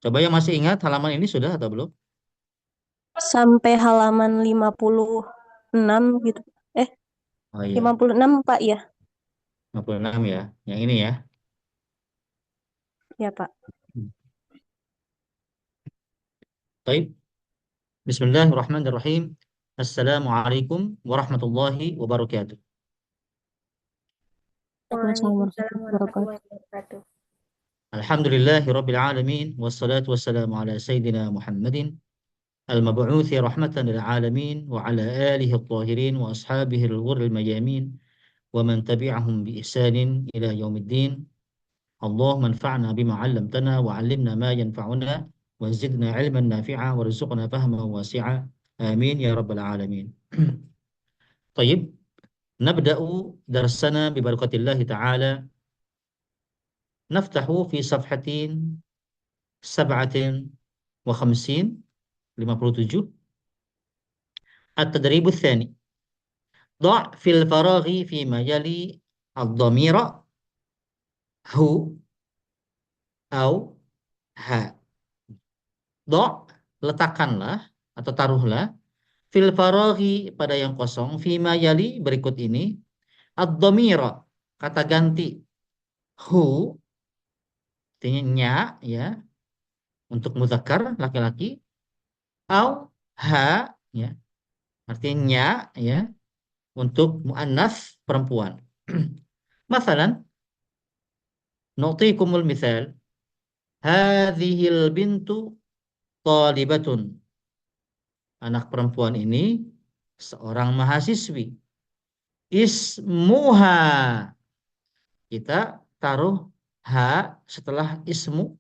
Coba yang masih ingat halaman ini sudah atau belum? Sampai halaman 56 gitu. Eh, Oh iya, 56 Pak ya? 56 ya. Yang ini ya. Ya Pak. Baik. Bismillahirrahmanirrahim. Assalamualaikum warahmatullahi wabarakatuh. Waalaikumsalam Waalaikumsalam warahmatullahi wabarakatuh. warahmatullahi wabarakatuh. Alhamdulillahi rabbil alamin. Wassalatu wassalamu ala sayyidina Muhammadin. المبعوث رحمة للعالمين وعلى آله الطاهرين وأصحابه الغر الميامين ومن تبعهم بإحسان إلى يوم الدين اللهم انفعنا بما علمتنا وعلمنا ما ينفعنا وزدنا علما نافعا وارزقنا فهما واسعا آمين يا رب العالمين. طيب، نبدأ درسنا ببركة الله تعالى. نفتح في صفحة 57 57 التدريب الثاني. ضع في الفراغ فيما يلي الضمير هو أو ها. ضع, letakkanlah atau taruhlah, fil faraghi, pada yang kosong, fima yali, berikut ini, ad-dhamira, kata ganti, hu, artinya nya, ya, untuk muzakkar laki-laki, au ha, ya, artinya nya, ya, untuk muannas perempuan. Masalan, nu'tikumul misal, hadhil bintu talibatun, anak perempuan ini seorang mahasiswi. Ismuha, kita taruh ha setelah ismu.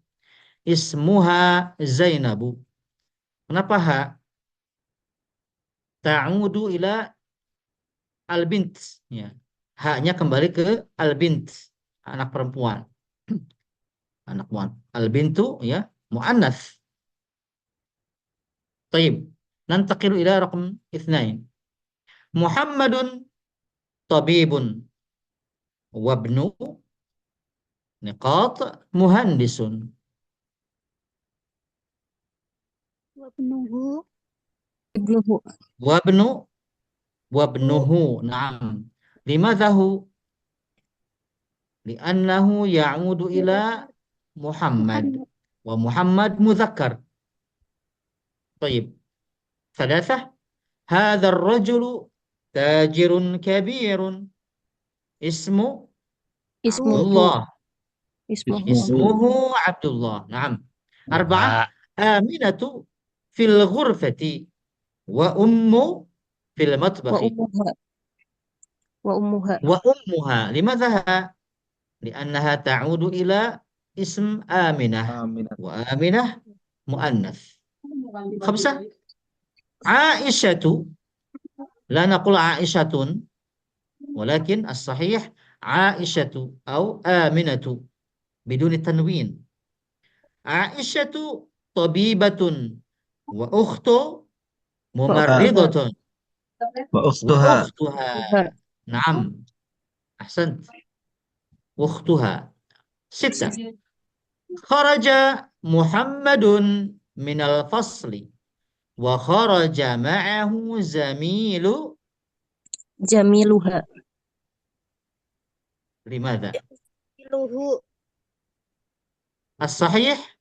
Ismuha Zainabu. Kenapa ha? Ta'udu ila al-bint, ya. Haknya kembali ke al-bint, anak perempuan. Anak perempuan. Al-bintu, ya, muannats. Taib. Nantaqilu ila raqam itsnain. Muhammadun tabibun wabnu niqat muhandisun. Wabnuhu Ibnuhu. Wabnu hu wabnuhu. Naam. Limadha hu? Li'annahu ya'udu ila Muhammad. Muhammad. Wa Muhammad muzakkar. طيب. ثلاثة. هذا الرجل تاجر كبير. اسمه عبد Ismuhu. الله. Ismuhu. اسمه عبد الله. نعم. أربعة. Dua. آمنة في الغرفة وأم في Wa المطبخ. ummuha. Wa ummuha. وأمها. لماذا ها؟ لأنها تعود إلى اسم آمنة، Aminah. وآمنة مؤنث. خمسة. عائشة، لا نقول عائشة، ولكن الصحيح عائشة أو آمنة بدون التنوين. عائشة طبيبة وأخت Wa ممرضة وأختها. ukhtuha. وأختها. نعم، أحسنت. أختها. ستة. خرج محمد من الفصل وخرج معه زميل. Jamiluha. لماذا؟ Luhu الصحيح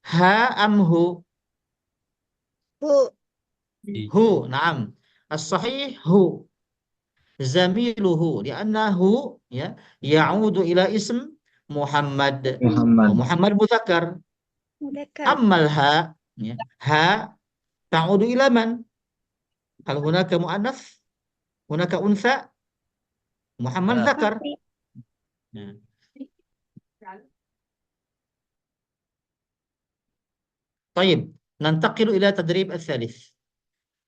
ها أم هو؟ hu هو، نعم. الصحيح هو. زميله لأنه، ya, يعود إلى اسم محمد، Muhammad. ومحمد مذكر. mudzakkar. أما الها، ya, ها تعود إلى من؟ هل هناك مؤنث؟ هناك أنثى؟ محمد Ya. ذكر. Laki. Ya. طيب، ننتقل إلى تدريب الثالث.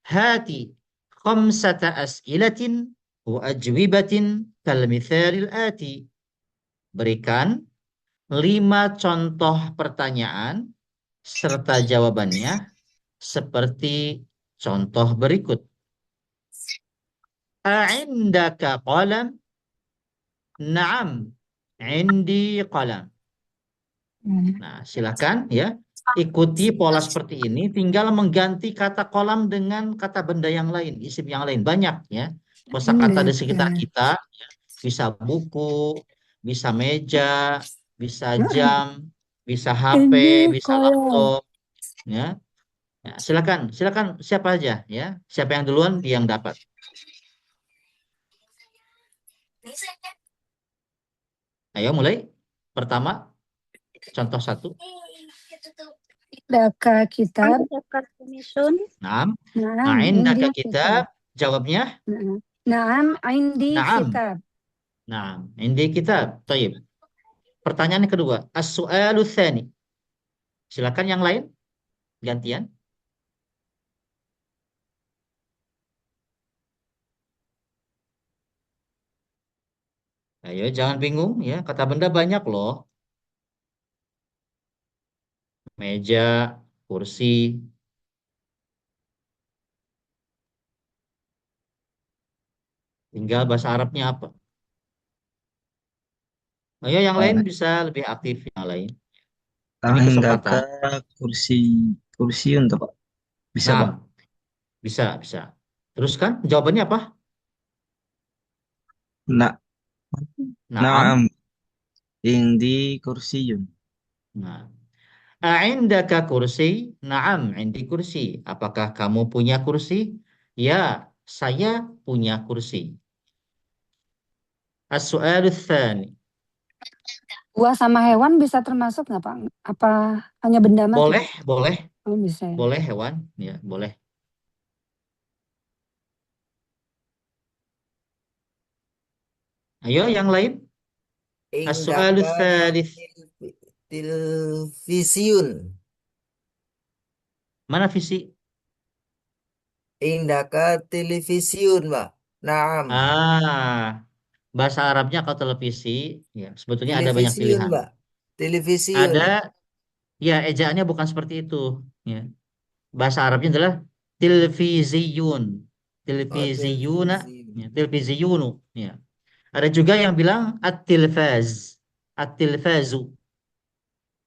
هاتي 5 أسئلة وأجوبة كالمثال الآتي. Berikan 5 contoh pertanyaan serta jawabannya seperti contoh berikut. A'indaka qalam? Naam, indi qalam. Nah, silakan ya ikuti pola seperti ini, tinggal mengganti kata kolam dengan kata benda yang lain, isim yang lain banyak ya. Kosakata di sekitar kita, ya. Bisa buku, bisa meja, bisa jam, bisa HP, bisa laptop, ya. Ya, silakan, silakan siapa aja ya. Siapa yang duluan dia yang dapat. Ayo mulai. Pertama, contoh satu. Indaka kitab. Adakah tulisun? Naam. Naam, Indaka indi kitab. kitab. Jawabnya, Naam, indi naam. kitab. Naam, indi kitab. Taib. Pertanyaan yang kedua, as-su'alu tsani. Silakan yang lain, gantian. Ayo, jangan bingung ya. Kata benda banyak loh. Meja, kursi. Tinggal bahasa Arabnya apa? Ayo, yang lain Ah, bisa lebih aktif yang lain. Ini Indaka kesempatan. kursi kursiun tuh Pak. Bisa Nah, Pak. bisa, bisa. Teruskan, jawabannya apa? Na Naam. Naam. Indi kursiun. Nah, a'indaka kursi? Naam, indi kursi. Apakah kamu punya kursi? Ya, saya punya kursi. As-su'alu tsani. Buah sama hewan bisa termasuk nggak Pak? Apa hanya benda mati? Boleh, boleh, Oh, bisa ya. boleh hewan, ya, boleh. Ayo yang lain. As-su'alu Indaka tsalits. televisiun. Mana visi? Indaka televisiun, Mbak. Naam. Bahasa Arabnya kalau televisi, ya, sebetulnya ada banyak Televisiun, pilihan. Mbak. Televisiun. Ada, ya, ejaannya bukan seperti itu. Ya. Bahasa Arabnya adalah televisiun, Oh, televisiuna, televisi. ya, televisiunu. Ya. Ada juga yang bilang at-tilfaz, at-tilfazu,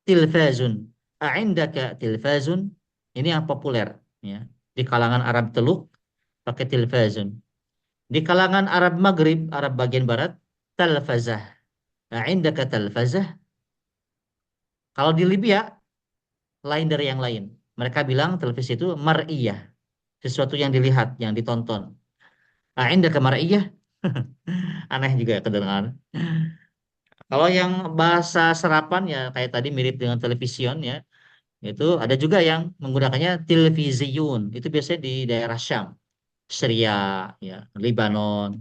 tilfazun. A'indaka tilfazun? Ini yang populer, ya. Di kalangan Arab Teluk pakai tilfazun. Di kalangan Arab Maghrib, Arab bagian barat, talfazah. A'indaka talfazah? Kalau di Libya lain dari yang lain. Mereka bilang televisi itu mar'iyah, sesuatu yang dilihat, yang ditonton. A'indaka mar'iyah? Aneh juga kedengaran. Kalau yang bahasa serapan ya kayak tadi mirip dengan television ya. Itu ada juga yang menggunakannya televisiun. Itu biasanya di daerah Syam, Syria, ya, Lebanon,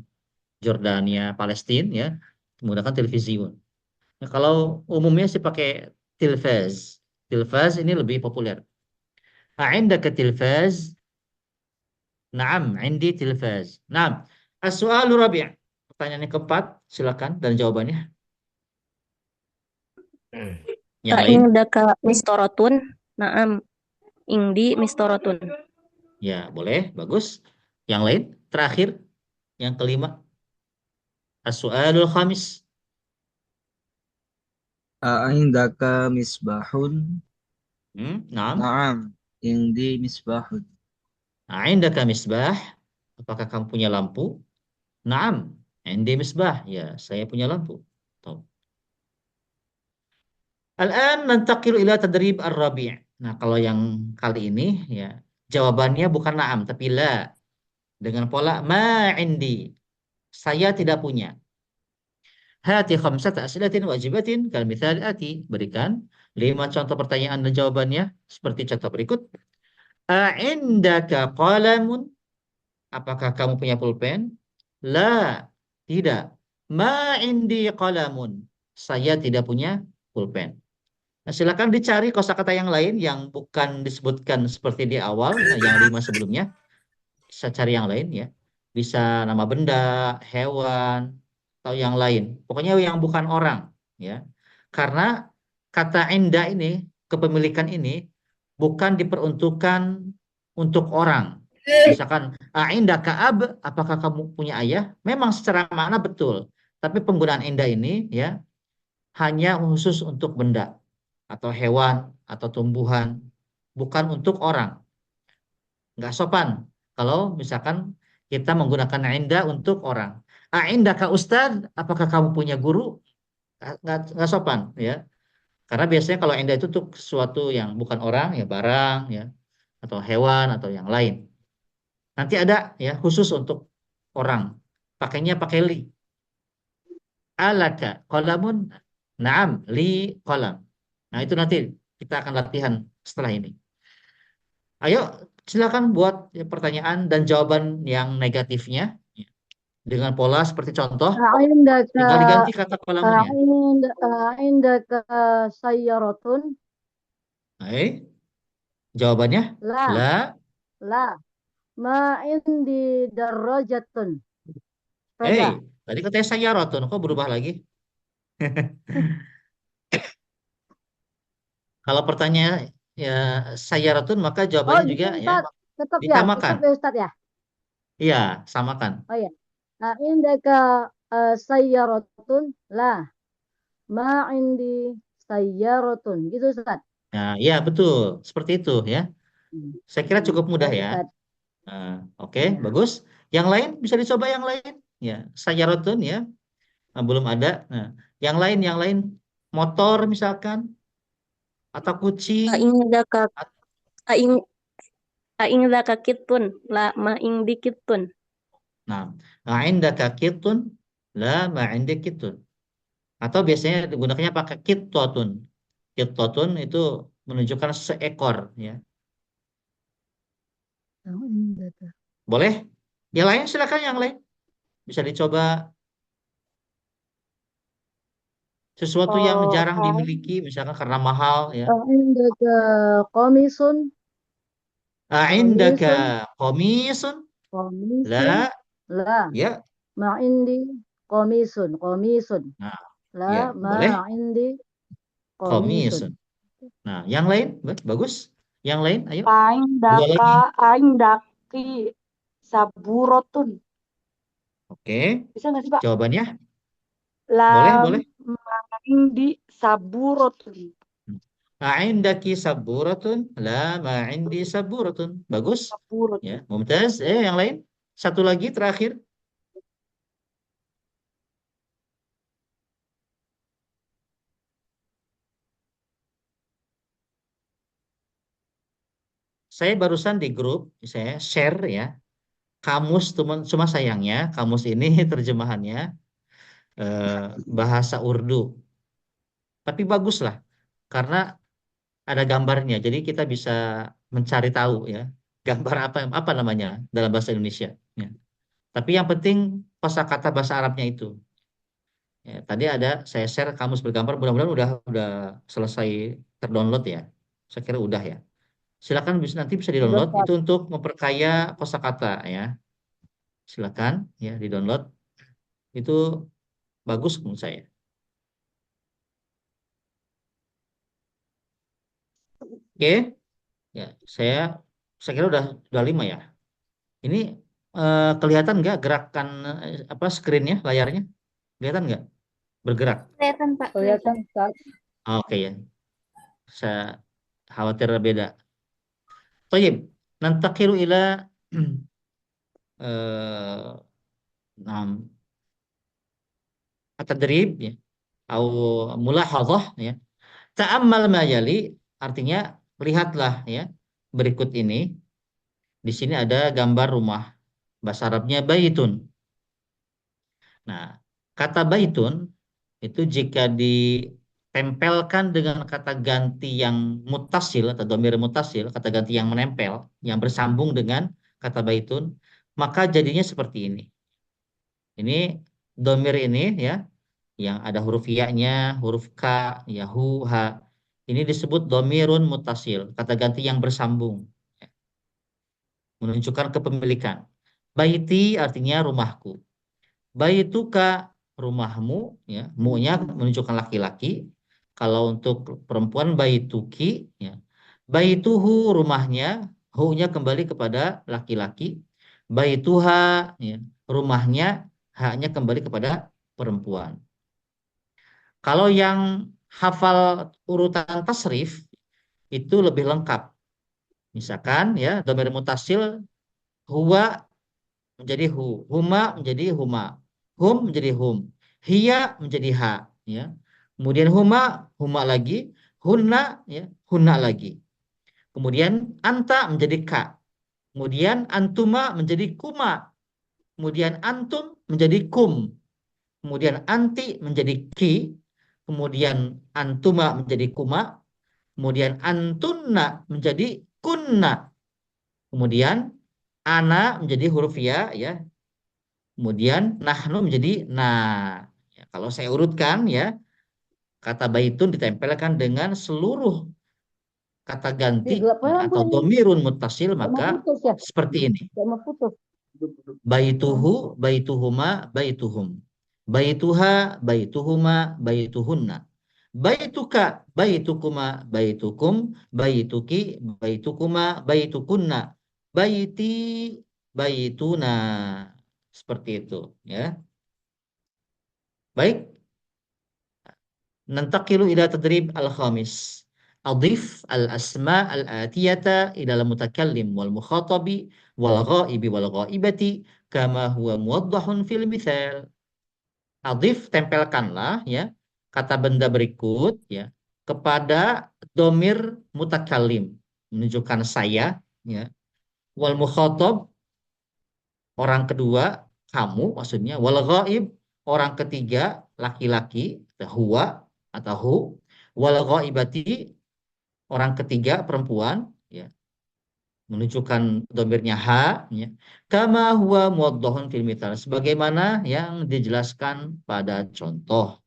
Jordania, Palestina, ya, menggunakan televisiun. Nah, kalau umumnya sih pakai tilfaz. Tilfaz ini lebih populer. A'indaka tilfaz? Naam, indi tilfaz. Naam. As-su'alu rabi'. Pertanyaan yang keempat, silakan dan jawabannya. Hmm. Yang lain? Indaka mistorotun? Naam. Indi mistorotun. Ya, boleh, bagus. Yang lain? Terakhir, yang kelima. As-su'alul khamis. Indaka misbahun. Naam. Naam. Indi misbahun. Indaka misbah. Apakah kamu punya lampu? Naam. Indi misbah. Ya, saya punya lampu. Tuh. Al-an nantaqilu ila tadrib ar-rabi'. Nah, kalau yang kali ini ya jawabannya bukan na'am tapi la dengan pola ma indi. Saya tidak punya. Hati khamsat as'ilatin wajibatin kal mithal ati. Berikan 5 contoh pertanyaan dan jawabannya seperti contoh berikut. A'indaka qalamun? Apakah kamu punya pulpen? La, tidak. Ma indi qalamun. Saya tidak punya pulpen. Nah, silakan dicari kosakata yang lain yang bukan disebutkan seperti di awal, yang 5 sebelumnya. Bisa cari yang lain ya. Bisa nama benda, hewan, atau yang lain. Pokoknya yang bukan orang ya. Karena kata enda ini, kepemilikan ini bukan diperuntukkan untuk orang. Misalkan enda kaab, apakah kamu punya ayah? Memang secara makna betul. Tapi penggunaan enda ini ya hanya khusus untuk benda atau hewan atau tumbuhan, bukan untuk orang. Nggak sopan kalau misalkan kita menggunakan inda untuk orang. Indaka ustad, apakah kamu punya guru? Nggak sopan ya. Karena biasanya kalau inda itu untuk sesuatu yang bukan orang, ya barang, ya atau hewan atau yang lain. Nanti ada ya khusus untuk orang. Pakainya pakai li. Alaka qalamun? Naam, li qalam. Nah, itu nanti kita akan latihan setelah ini. Ayo, silakan buat ya, pertanyaan dan jawaban yang negatifnya ya, dengan pola seperti contoh, عندك tinggal diganti kata kolamunnya. عندك سيارة؟ Baik, jawabannya لا la. لا ما عندي دراجة Hey, sepeda. tadi katanya sayaratun, kok berubah lagi? Kalau pertanyaan ya sayaratun, maka Oh jawabannya gitu juga ya Ustaz, tetap disamakan. ya Ustaz ya. Iya, samakan. Oh ya. عندك سيارة؟ لا ما عندي سيارة gitu Ustaz. Nah, iya betul, seperti itu ya. Saya kira cukup mudah Baik ya. Ustaz. Nah, oke, Ya. bagus. Yang lain bisa dicoba yang lain. Ya, sayaratun ya. Nah, belum ada. Nah, yang lain motor misalkan atau kucing. Aingdaka aing aingdaka kitun la ma ingdi kitun. Nah, indaka kitun la ma indi kitun. Atau biasanya digunakannya pakai kittotun. Kittotun itu menunjukkan seekor ya. Boleh? Yang lain silakan yang lain. Bisa dicoba sesuatu yang jarang dimiliki misalkan karena mahal ya. عندك قميص؟ Indaka قميص komisun قميص la لا ya. ما عندي قميص قميص Nah, لا ya, ما boleh عندي قميص. komisun. Nah, yang lain bagus. Yang lain ayo. Dua Aindaka lagi. aindaki saburotun. Oke. Bisa nggak sih Pak? Jawabannya boleh, Lam boleh. maindi saburotun. Indaki saburatun la ma indi saburatun. Bagus. Ya, Saburotun. mumtaz. Yang lain. Satu lagi terakhir. Saya barusan di grup, saya share ya, kamus cuma sayangnya kamus ini terjemahannya eh, bahasa Urdu. Tapi bagus lah, karena ada gambarnya. Jadi kita bisa mencari tahu ya, gambar apa namanya dalam bahasa Indonesia. Ya. Tapi yang penting kosakata bahasa Arabnya itu. Ya, tadi ada saya share kamus bergambar, mudah-mudahan udah selesai terdownload ya. Saya kira udah ya. Silakan nanti bisa Udah di-download Ustaz. itu untuk memperkaya kosakata ya. Silakan ya di-download. Itu bagus menurut saya. Oke, ya saya kira udah 5 ya. Ini kelihatan nggak gerakan apa screen-nya, layarnya? Kelihatan nggak? Bergerak. Kelihatan Pak. Kelihatan Ustaz. Oke ya. Saya khawatir beda. Tayyib, nantakiru ila eh nam at-tadrib ya atau mulahadhah ya. Ta'ammal ma yali artinya lihatlah ya berikut ini. Di sini ada gambar rumah. Bahasa Arabnya baitun. Nah, kata baitun itu jika ditempelkan dengan kata ganti yang mutasil atau domir mutasil, kata ganti yang menempel, yang bersambung dengan kata baitun, maka jadinya seperti ini. Ini domir ini ya, yang ada huruf ya-nya, huruf ka, ya hu, ha. Ini disebut domirun mutasil, kata ganti yang bersambung, ya, menunjukkan kepemilikan. Baiti artinya rumahku. Baituka rumahmu, ya, mu-nya menunjukkan laki-laki. Kalau untuk perempuan baituki, ya. Baituhu rumahnya, hu-nya kembali kepada laki-laki. Baituha, ya, rumahnya, haknya kembali kepada perempuan. Kalau yang hafal urutan tasrif itu lebih lengkap. Misalkan ya, dhamir mutasil huwa menjadi hu, huma menjadi huma, hum menjadi hum, hiya menjadi ha, ya. Kemudian huma, huma lagi, hunna, ya, hunna lagi. Kemudian anta menjadi ka. Kemudian antuma menjadi kuma. Kemudian antum menjadi kum. Kemudian anti menjadi ki. Kemudian antuma menjadi kuma. Kemudian antunna menjadi kunna. Kemudian ana menjadi huruf ya, ya. Kemudian nahnu menjadi na. Ya, kalau saya urutkan ya, kata baitun ditempelkan dengan seluruh kata ganti Gelapnya ya, lampu atau ini. domirun muttasil, Nggak mau maka putus ya? seperti ini. Nggak mau putus. Baituhu, baituhuma, baituhum. Baituha, baituhuma, baituhunna. Baituka, baitukuma, baitukum, baituki, baitukuma, baitukunna. Baiti, baituna. Seperti itu ya. Baik, nantaqilu ila tadrib al-khamis. Adif al-asma al-atiyata ila al-mutakallim wal mukhatabi wal ghaibi wal ghaibati kama huwa muwaddahun fil mithal. Adif, tempelkanlah ya kata benda berikut ya kepada domir mutakallim, menunjukkan saya ya, wal mukhatab, orang kedua, kamu maksudnya, wal ghaib, orang ketiga, laki-laki, huwa atau hu, wal ghaibati, orang ketiga, perempuan, ya, menunjukkan domirnya ha, ya. Kama huwa muwaddahun fil mithal, sebagaimana yang dijelaskan pada contoh.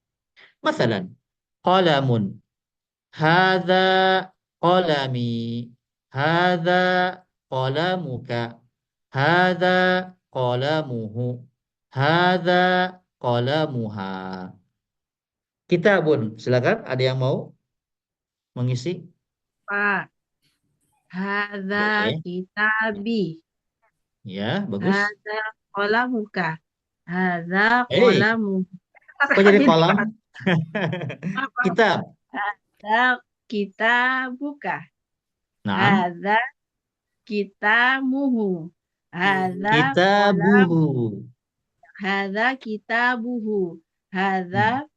Masalan, qalamun, hadza qalami, hadza qalamuka, hadza qalamuhu, hadza qalamuha. Kitabun, silakan ada yang mau mengisi? Pak, hadza Boleh. kitabi, Ya, bagus. hadza qalamuka, hadza Eh, qalamu. kok jadi Ini, kolam? Pak. Apa? Kitab. Hadza kitabuka, Nah, hadza kitamuhu, hadza qalam, kitabuhu. hadza kitabuhu, hadza Hmm.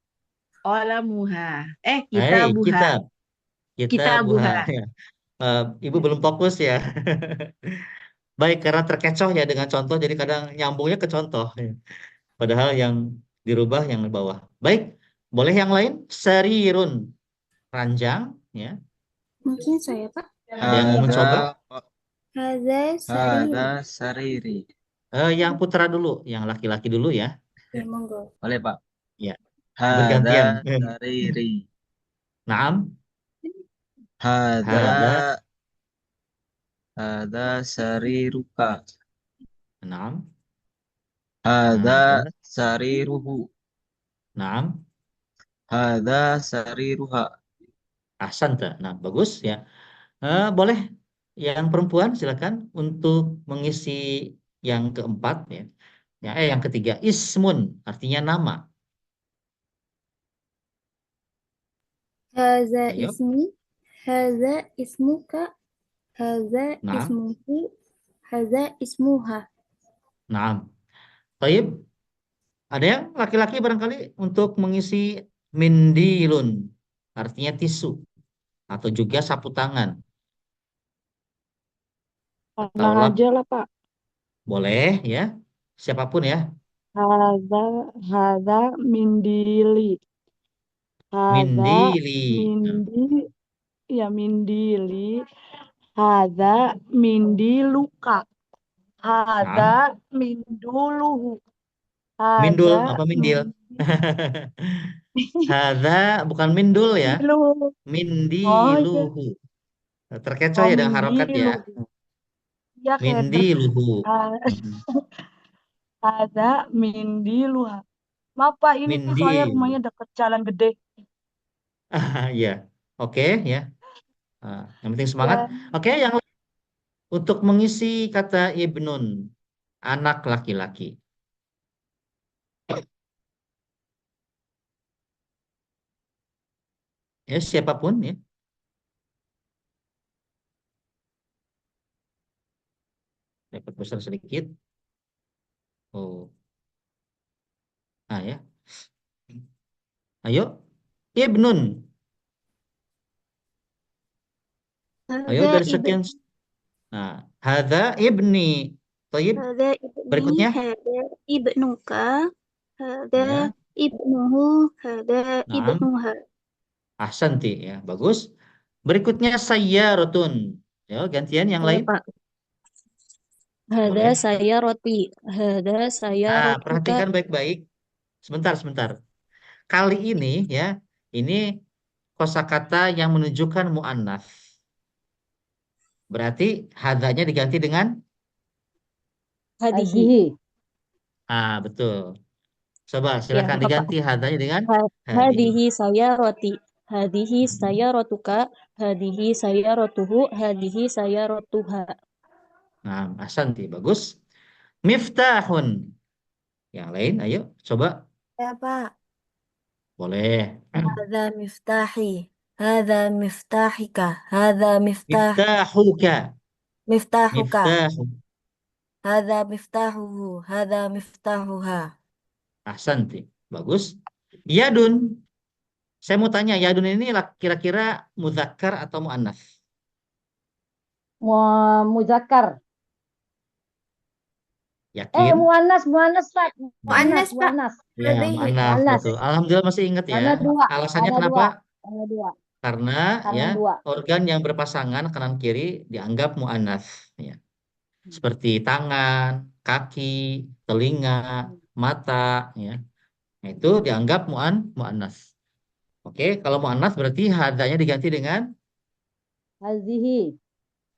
qalamuha. Hey, Kitabuha, kitab. Kitabuha. kitabuha. Ya. Ibu belum fokus ya. Baik, karena terkecoh ya dengan contoh, jadi kadang nyambungnya ke contoh. Ya. Padahal yang dirubah yang di bawah. Baik, boleh yang lain? Sarirun, ranjang. Ya. Mungkin saya, Pak. Ada yang mau mencoba? Hadza Hada sariri. sariri. Yang putra dulu, yang laki-laki dulu ya. Ya, monggo. Boleh, Pak. Ya, Hada bergantian. sariri. Naam, Hada hada, hada sariruka. naam, Hada hada, sariruhu. naam. Hada sariruha. Ahsanta. Nah, bagus ya. Boleh yang perempuan silakan untuk mengisi yang keempat ya. Ya, yang ketiga, ismun artinya nama. Hadza Ayo. ismi, hadza ismuka, hadza Naam, ismuhu, hadza ismuha. naam. Baik, ada yang laki-laki barangkali untuk mengisi mindilun artinya tisu atau juga sapu tangan atau Anak lap. aja lah, Pak. Boleh ya. Siapapun ya. Hadza mindili. Hadza Mindili. mindi, ya mindili. Hadza mindiluka. Hadza Naam. minduluhu. Mindul Hadza apa mindil? Hadza bukan mindul ya. mindiluhu. Oh iya. Mindiluhu. Terkecoh Oh ya dengan harokat ya. mindiluhu. Ya kayak Mindiluhu. Hadza mindiluha. Maaf Pak, ini soalnya Mindil. rumahnya deket jalan gede. Ya. Oke ya. Yang penting semangat. Ya, Oke, yang untuk mengisi kata ibnun, anak laki-laki. Ya, siapapun ya. Dapat besar sedikit. Oh. Nah ya. Ayo. Ibnun. Ayo هذا dari ابن sekian. Nah, hadza ibni. Taib. هذا ابني Berikutnya. هذا ابنك هذا Ya. ابنه هذا Nah, ابنها ahsanti ya. Bagus. Berikutnya sayyaratun. Ya, gantian yang Ya, lain. Pak. Hada Boleh. saya roti. Hada saya Nah, rotuka. perhatikan baik-baik. Sebentar. Kali ini ya, ini kosakata yang menunjukkan mu'annats. Berarti hadanya diganti dengan Hadihi. Hadihi. betul. Coba Ya, silakan Bapak. diganti hadanya dengan hadihi. Hadihi saya roti. Hadihi saya rotuka. Hadihi saya rotuhu. Hadihi saya rotuha. Nah, ahsanti, bagus. Miftahun. Yang lain, ayo coba. Ya Pak, Boleh. هذا مفتاحي هذا مفتاحك هذا Miftahuka. مفتاحك Miftahu. هذا مفتاحه هذا مفتاحها Ahsanti, bagus. Yadun. Saya mau tanya, yadun ini kira-kira muzakkar atau muannats? Muzakkar. Yakin? Muannas, Pak. Muannas, Pak. Muannas. Ya, Hadihi. muannats, Muannas. betul. Alhamdulillah masih ingat ya. Karena dua. Alasannya Ada kenapa? Ada dua. Karena Karena ya dua. organ yang berpasangan kanan kiri dianggap muannats ya. Seperti tangan, kaki, telinga, mata ya. Nah, itu dianggap muannats. Oke, kalau muannats berarti hadanya diganti dengan Hazihi.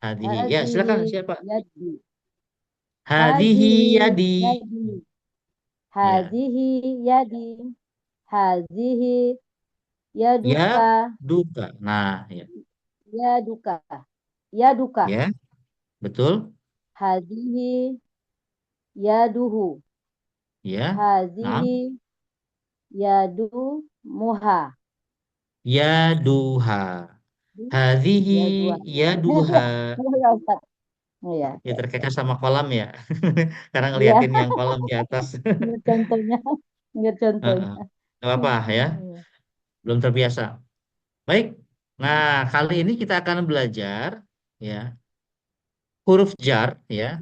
hadihi. Ya, silakan Hazihi siapa? yadi. Hadihi yadi. Yadi. Hazihi yadi. Hazihi yaduka. Duka. Nah, ya. Yaduka. Yaduka. Ya, betul. Hazihi yaduhu. Ya. Nah, Hazihi yadu muha. yaduha. Hadhihi yaduha. Iya. Ya terkait sama kolam ya. Karena Iya. ngeliatin yang kolam di atas. Ingat contohnya. Ingat contohnya. Gak apa-apa ya. Iya. Belum terbiasa. Baik. Nah, kali ini kita akan belajar ya huruf jar ya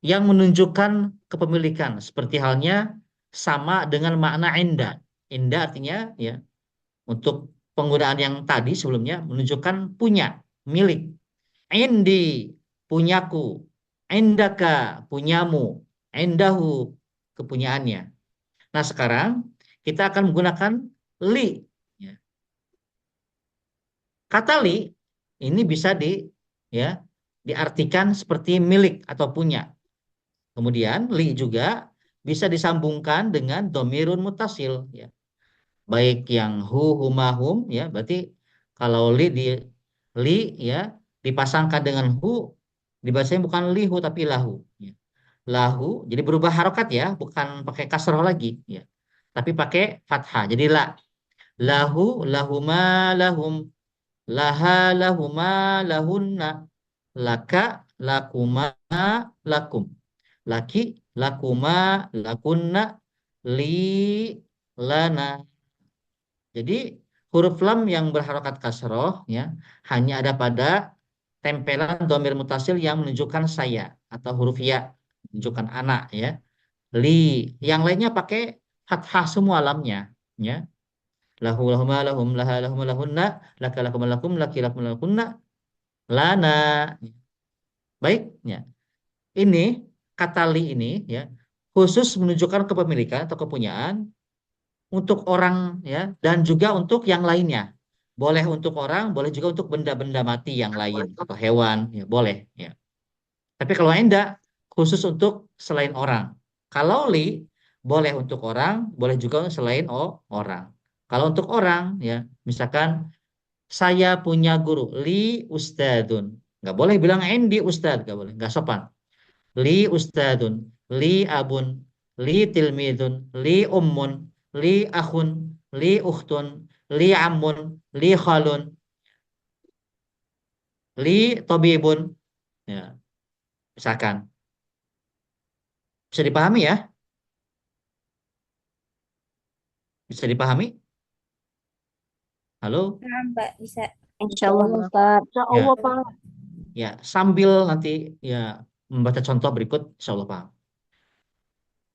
yang menunjukkan kepemilikan seperti halnya sama dengan makna inda. Inda artinya ya untuk penggunaan yang tadi sebelumnya menunjukkan punya, milik. Indi, punyaku. Indaka, punyamu. Indahu, kepunyaannya. Nah, sekarang kita akan menggunakan li. Ya. Kata li ini bisa diartikan seperti milik atau punya. Kemudian li juga bisa disambungkan dengan domirun mutasil. Ya. Baik yang huma, hum, ya berarti kalau li ya dipasangkan dengan hu dibacanya bukan lihu tapi lahu ya. Lahu jadi berubah harokat ya, bukan pakai kasroh lagi ya, tapi pakai fathah jadi lahu lahuma lahum laha lahuma lahunna laka lakuma lakum laki lakuma lakunna li lana. Jadi huruf lam yang berharokat kasroh ya hanya ada pada tempelan domir mutasil yang menunjukkan saya atau huruf ya menunjukkan anak ya. Li yang lainnya pakai fathah semua lamnya ya. Lahu lahuma lahum laha lahum lahunna laka lakum lakum laki lakum lakunna lana. Baik ya. Ini kata li ini ya khusus menunjukkan kepemilikan atau kepunyaan untuk orang ya dan juga untuk yang lainnya. Boleh untuk orang, boleh juga untuk benda-benda mati yang lain atau hewan, ya boleh ya. Tapi kalau enggak khusus untuk selain orang. Kalau li boleh untuk orang, boleh juga selain orang. Kalau untuk orang ya, misalkan saya punya guru, li ustadun. Nggak boleh bilang endi ustad, nggak boleh, nggak sopan. Li ustadun, li abun, li tilmidun, li ummun, li akhun, li ukhtun, li amun, li khalun, li tabibun. Ya, misalkan. Bisa dipahami ya? Bisa dipahami? Halo? Nah, Mbak, bisa. Insya Insya Allah, Allah, Pak. Ustaz. Insya Ya, Allah, Pak. ya sambil nanti ya membaca contoh berikut, insya Allah paham.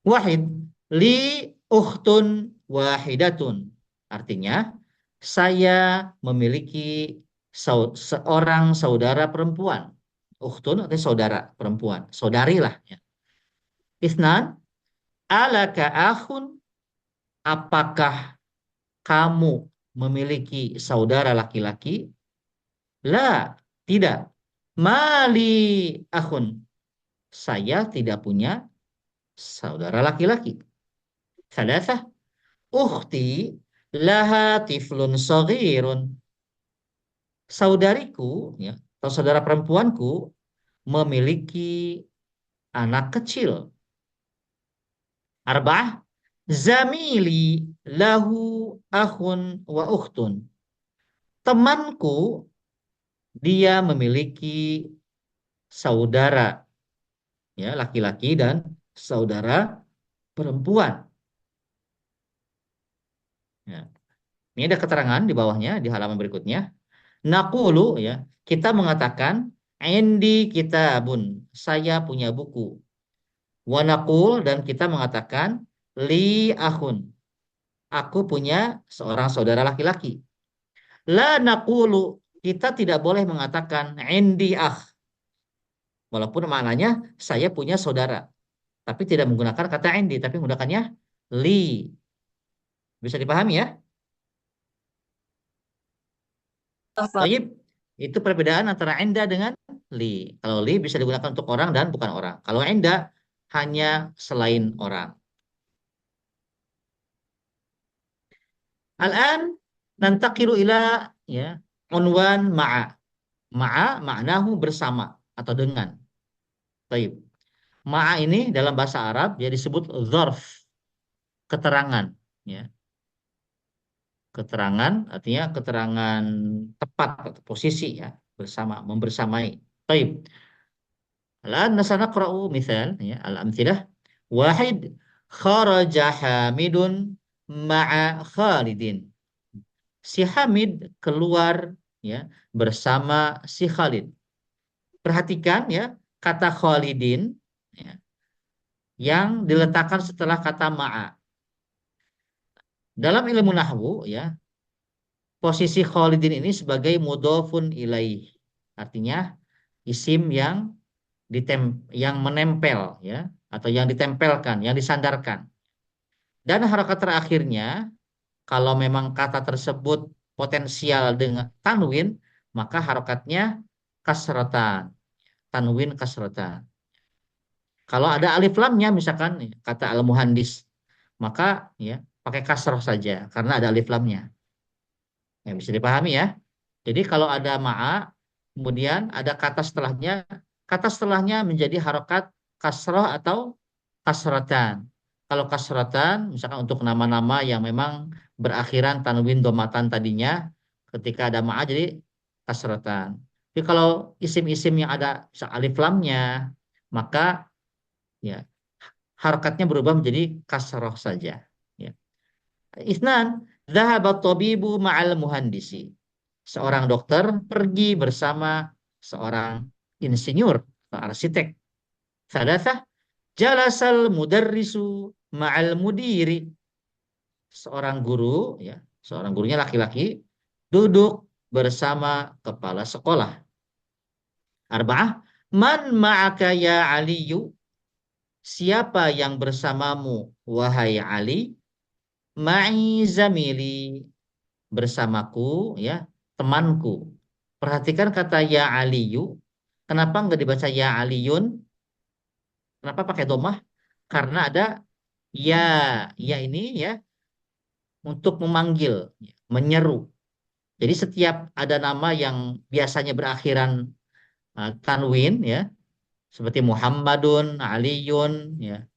Wahid, li ukhtun wahidatun. Artinya, saya memiliki seorang saudara perempuan. Ukhtun artinya saudara perempuan, saudari lah. Ya. Isnan, alaka akhun, apakah kamu memiliki saudara laki-laki? La, tidak. Mali akhun, saya tidak punya saudara laki-laki. Salasah, ukhti laha tiflun saghirun. Saudariku, ya, atau saudara perempuanku memiliki anak kecil. Arba'ah, zamili lahu akhun wa ukhtun. Temanku, dia memiliki saudara, ya, laki-laki dan saudara perempuan. Ya. Ini ada keterangan di bawahnya di halaman berikutnya. Naqulu, ya, kita mengatakan indi kitabun, saya punya buku. Wa naqul, dan kita mengatakan li akhun, aku punya seorang saudara laki-laki. La naqulu, kita tidak boleh mengatakan indi akh, walaupun maknanya saya punya saudara, tapi tidak menggunakan kata indi, tapi menggunakannya li. Bisa dipahami ya? Baik, itu perbedaan antara enda dengan li. Kalau li bisa digunakan untuk orang dan bukan orang. Kalau enda hanya selain orang. Al-an nantaqilu ila, ya, unwan ma'a. Ma'a maknahu bersama atau dengan. Baik. Ma'a ini dalam bahasa Arab dia disebut dzarf, keterangan, ya. Keterangan artinya keterangan tepat atau posisi, ya, bersama, membersamai. Baik. Al-an nasanaqra'u misal, ya, al-amthilah. Wahid, kharaja Hamidun ma'a Khalidin. Si Hamid keluar, ya, bersama si Khalid. Perhatikan, ya, kata Khalidin, ya, yang diletakkan setelah kata ma'a. Dalam ilmu nahwu, ya, posisi Khalidin ini sebagai mudhofun ilaih. Artinya isim yang menempel, ya, atau yang ditempelkan, yang disandarkan. Dan harokat terakhirnya, kalau memang kata tersebut potensial dengan tanwin, maka harokatnya kasratan. Tanwin kasratan. Kalau ada alif lamnya, misalkan kata al-muhandis, maka, ya, pakai kasroh saja karena ada alif lamnya. Ya, bisa dipahami ya. Jadi kalau ada ma'a, kemudian ada kata setelahnya menjadi harokat kasroh atau kasratan. Kalau kasratan, misalkan untuk nama-nama yang memang berakhiran tanwin domatan tadinya, ketika ada ma'a jadi kasratan. Tapi kalau isim-isim yang ada alif lamnya, maka, ya, harokatnya berubah menjadi kasroh saja. Ya. Isnan, dhahabat tabibu ma'al muhandisi. Seorang dokter pergi bersama seorang insinyur atau arsitek. Salasah, jalasal mudarrisu ma'al mudiri. Seorang guru, ya, seorang gurunya laki-laki duduk bersama kepala sekolah. Arba'ah, man ma'aka ya Aliyu? Siapa yang bersamamu wahai Ali? Ma'i zamili, bersamaku, ya, temanku. Perhatikan kata ya Aliyu. Kenapa nggak dibaca ya Aliyun? Kenapa pakai domah? Karena ada ya. Ya ini, ya, untuk memanggil, menyeru. Jadi setiap ada nama yang biasanya berakhiran tanwin, ya, seperti Muhammadun, Aliyun, ya,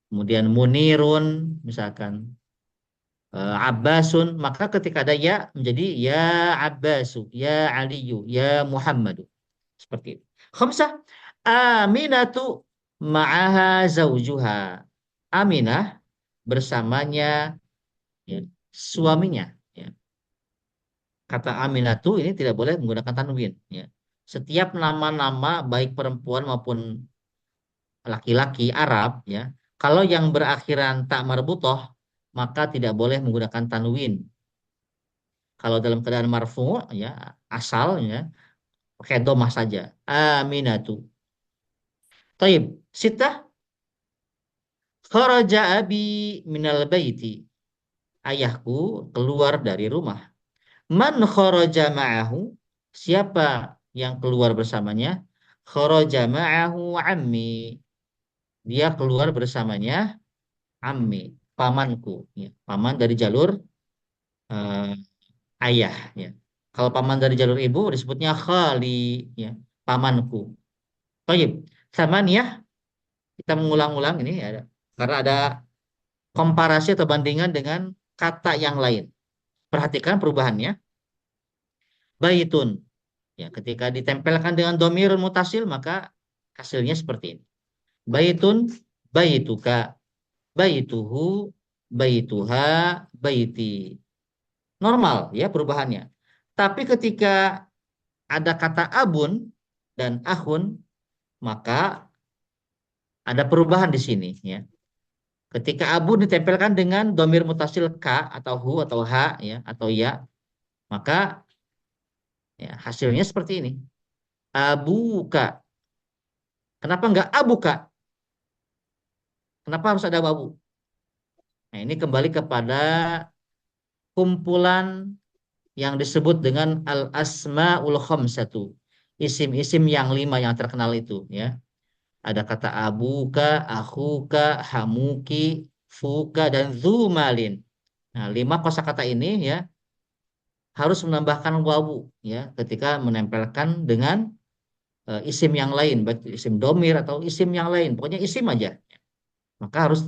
kemudian Munirun, misalkan Abbasun, maka ketika ada ya menjadi ya Abbasu, ya Aliyu, ya Muhammadu. Seperti itu. Khamsah, Aminatu ma'aha zaujuha. Aminah bersamanya ya, suaminya. Ya. Kata Aminatu ini tidak boleh menggunakan tanwin. Ya. Setiap nama-nama baik perempuan maupun laki-laki Arab, ya, kalau yang berakhiran tak marbutoh, maka tidak boleh menggunakan tanwin. Kalau dalam keadaan marfu, ya, asalnya pakai domah saja. Aminatu. Taib. Sitah. Kharaja abi minal baiti. Ayahku keluar dari rumah. Man kharaja ma'ahu? Siapa yang keluar bersamanya? Kharaja ma'ahu ammi. Dia keluar bersamanya ammi, pamanku. Ya. Paman dari jalur eh, ayah. Ya. Kalau paman dari jalur ibu disebutnya khali. Ya. Pamanku. Taib. Samaniyah. Kita mengulang-ulang ini ya, karena ada komparasi atau bandingan dengan kata yang lain. Perhatikan perubahannya. Baitun. Ya, ketika ditempelkan dengan domirun mutasil maka hasilnya seperti ini. Baitun, baituka, baituhu, baituha, baiti. Normal ya perubahannya. Tapi ketika ada kata abun dan ahun maka ada perubahan di sini ya. Ketika abun ditempelkan dengan domir mutasil ka atau hu atau ha ya atau ya maka ya, hasilnya seperti ini. Abuka. Kenapa enggak abuka? Kenapa harus ada abu? Nah, ini kembali kepada kumpulan yang disebut dengan al-asmaul khamsatu. Isim-isim yang 5 yang terkenal itu ya. Ada kata abuka, akhuka, hamuki, fuka dan zumalin. Nah, 5 kosakata ini ya harus menambahkan wawu ya ketika menempelkan dengan isim yang lain, baik isim domir atau isim yang lain, pokoknya isim aja. Maka harus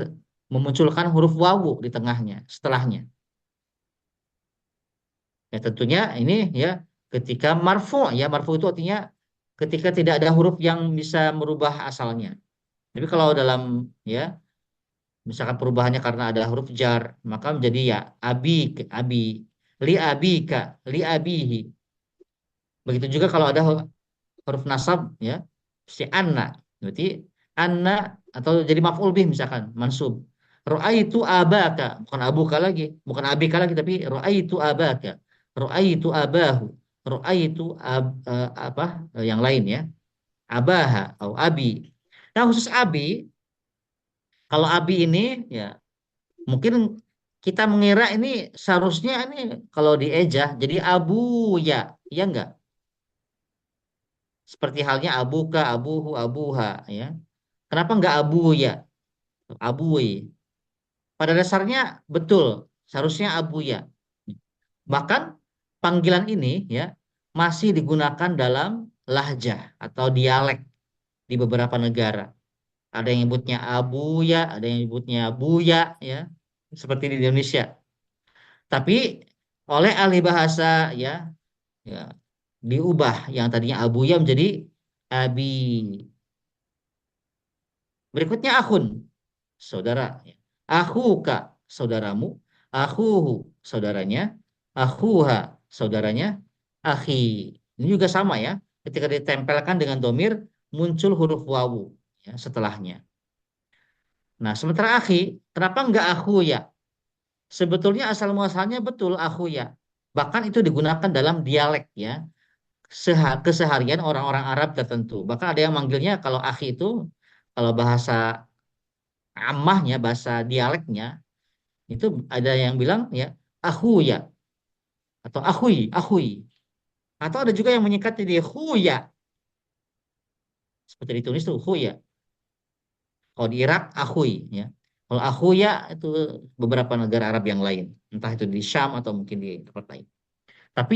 memunculkan huruf wawu di tengahnya, setelahnya. Ya tentunya ini ya ketika marfu ya marfu itu artinya ketika tidak ada huruf yang bisa merubah asalnya. Tapi kalau dalam ya misalkan perubahannya karena ada huruf jar, maka menjadi ya abi abi li abika li abihi. Begitu juga kalau ada huruf nasab ya si anna berarti anna atau jadi maf'ul bih misalkan mansub ra'aitu abaka bukan abuka lagi bukan abika lagi tapi ra'aitu abaka ra'aitu abahu ra'aitu apa yang lain ya abaha atau abi. Nah khusus abi kalau abi ini ya mungkin kita mengira ini seharusnya ini kalau dieja jadi abu ya ya enggak seperti halnya abuka, abuhu, abuha, ya. Kenapa enggak abu ya? Abui. Pada dasarnya betul, seharusnya abu ya. Bahkan panggilan ini ya masih digunakan dalam lahjah atau dialek di beberapa negara. Ada yang nyebutnya abu ya, ada yang nyebutnya buya ya, seperti di Indonesia. Tapi oleh ahli bahasa ya, ya diubah yang tadinya abu ya menjadi abi. Berikutnya akhun, saudara. Akhuka, saudaramu. Akhuhu, saudaranya. Akhuha, saudaranya. Akhi. Ini juga sama ya. Ketika ditempelkan dengan domir, muncul huruf wawu ya, setelahnya. Nah, sementara akhi, kenapa enggak aku ya? Sebetulnya asal muasalnya betul aku ya. Bahkan itu digunakan dalam dialek ya. Keseharian orang-orang Arab tertentu. Bahkan ada yang manggilnya kalau akhi itu, kalau bahasa amahnya bahasa dialeknya itu ada yang bilang ya aku ya atau akhui atau ada juga yang menyingkat jadi huya seperti ditulis tuh huya kalau di Irak akhui ya kalau akhuya itu beberapa negara Arab yang lain entah itu di Syam atau mungkin di tempat lain tapi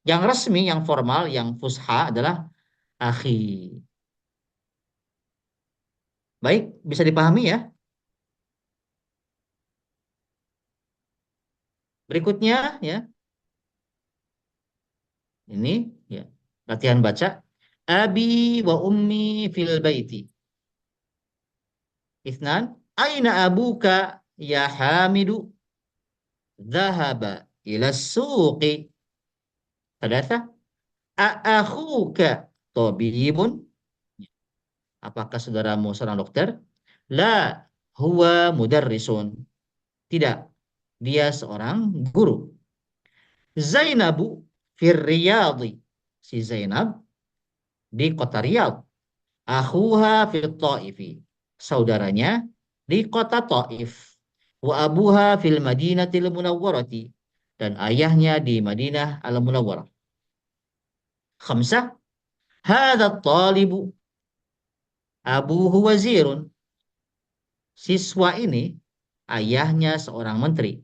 yang resmi yang formal yang fusha adalah akhi. Baik bisa dipahami ya. Berikutnya ya, ini ya, latihan baca. Abi wa ummi fil baiti. Ithnan, aina abuka ya Hamidu? Dhahaba ila suqi. Thalatha, akhuka tabibun? Apakah saudaramu seorang dokter? La, huwa mudarrisun. Tidak, dia seorang guru. Zainabu fir Riyadhi. Si Zainab di kota Riyadh. Akhuha fil Ta'ifi. Saudaranya di kota Taif. Wa abuha fil Madinatil Munawwarati. Dan ayahnya di Madinah Al-Munawwarah. Khamsah, hadha talibu abuhu wazirun. Siswa ini ayahnya seorang menteri.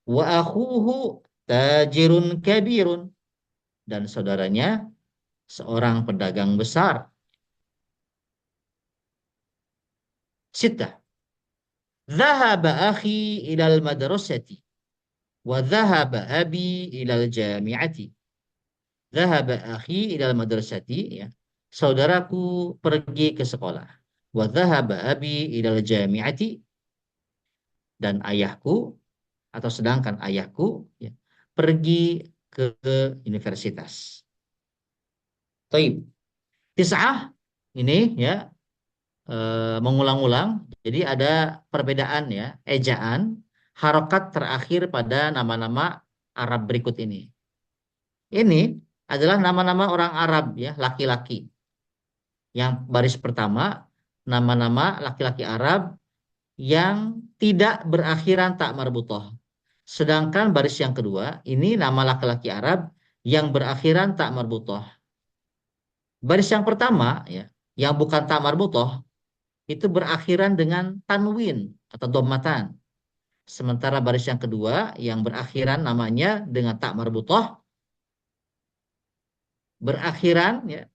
Wa akhuhu tajirun kabirun. Dan saudaranya seorang pedagang besar. Sittah. Dhahaba akhi ilal madrasati. Wa dhahaba abi ilal jami'ati. Dhahaba akhi ilal madrasati. Ya. Saudaraku pergi ke sekolah. Wa dhahaba abi ilal jami'ati. Dan ayahku, atau sedangkan ayahku, ya, pergi ke universitas. Taib. Tis'ah ini ya mengulang-ulang. Jadi ada perbedaan ya, ejaan, harokat terakhir pada nama-nama Arab berikut ini. Ini adalah nama-nama orang Arab ya, laki-laki. Yang baris pertama, nama-nama laki-laki Arab yang tidak berakhiran tak marbutoh. Sedangkan baris yang kedua, ini nama laki-laki Arab yang berakhiran tak marbutoh. Baris yang pertama, ya, yang bukan tak marbutoh, itu berakhiran dengan tanwin atau dhammatan. Sementara baris yang kedua, yang berakhiran namanya dengan tak marbutoh, berakhiran ya,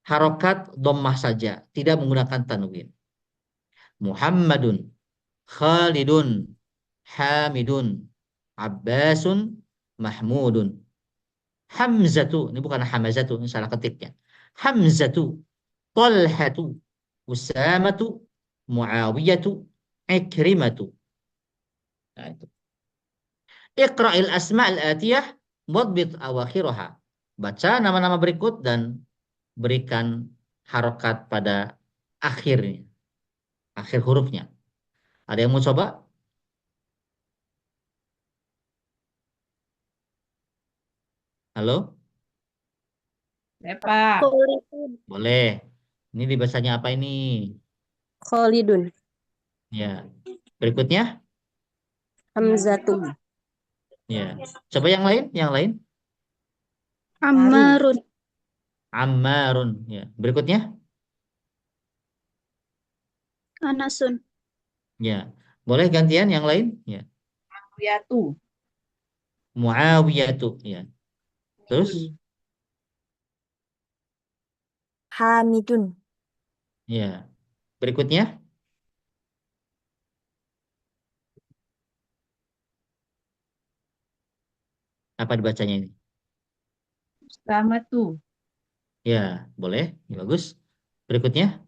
harokat dhammah saja, tidak menggunakan tanwin. Muhammadun, Khalidun, Hamidun, Abbasun, Mahmudun. Hamzatu, ini bukan Hamzatu, ini salah ketiknya. Hamzatu, Talhatu, Usamatu, Muawiyatu, Ikrimatu. Nah, itu. Iqra'il asma'il atiyah, wadbit awakhiraha. Baca nama-nama berikut dan berikan harokat pada akhirnya, akhir hurufnya. Ada yang mau coba? Halo? Pak. Khalidun. Boleh. Ini dibacanya apa ini? Khalidun. Ya. Berikutnya? Hamzatun. Ya. Coba yang lain, yang lain. Ammarun. Ammarun. Ya. Berikutnya? Anasun. Ya. Boleh gantian yang lain? Ya. Muawiyatu. Muawiyatu. Ya. Terus? Hamidun. Ya. Berikutnya? Apa dibacanya ini? Ustamatu. Ya, boleh. Ya, bagus. Berikutnya?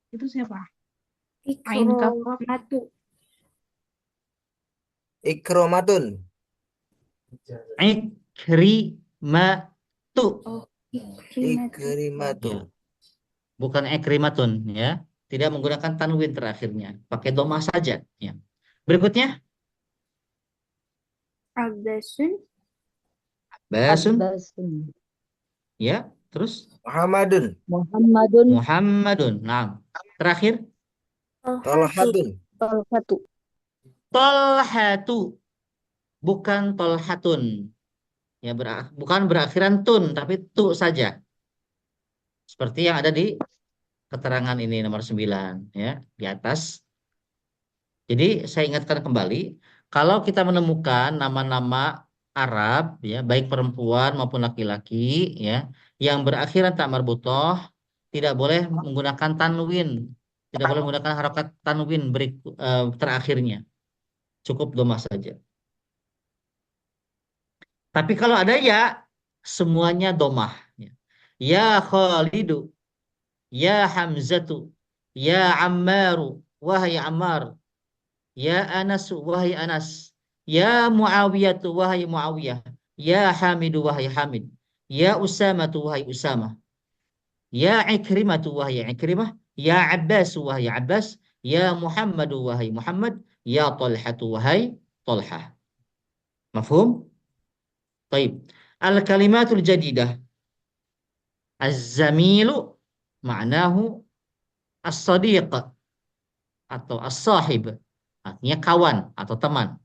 Itu siapa? Ain kafah. Ikromatu. Ikromatun. Ikrimatu. Ikrimatu. Ya. Bukan ikrimatun ya. Tidak menggunakan tanwin terakhirnya. Pakai domah saja ya. Berikutnya? Abbasun. Basun. Abbasun. Ya, terus? Muhammadun. Muhammadun. Muhammadun. Nah, terakhir? Talhatun. Talhatu. Tolhatu. Bukan tolhatun. Ya, bukan berakhiran tun, tapi tu saja. Seperti yang ada di keterangan ini nomor 9 ya, di atas. Jadi saya ingatkan kembali, kalau kita menemukan nama-nama Arab ya, baik perempuan maupun laki-laki ya, yang berakhiran tak marbutoh, tidak boleh menggunakan tanwin. Tidak boleh menggunakan harokat tanwin terakhirnya. Cukup domah saja. Tapi kalau ada ya, semuanya domah. Ya Khalidu, ya Hamzatu, ya Ammaru, wahai Ammar, ya Anas, wahai Anas, ya Muawiyatu, wahai Muawiyah, ya Hamidu, wahai Hamid, ya Usamatu, wahai Usamah, ya Ikrimatu, wahai Ikrimah, ya Abbas, wahai Abbas, ya Muhammadu, wahai Muhammad, ya Talhatu, wahai Talhah. Mafhum? Taib. Al-kalimatul jadidah. Az-zamilu ma'nahu as-sadiq atau as-sahib. Artinya kawan atau teman.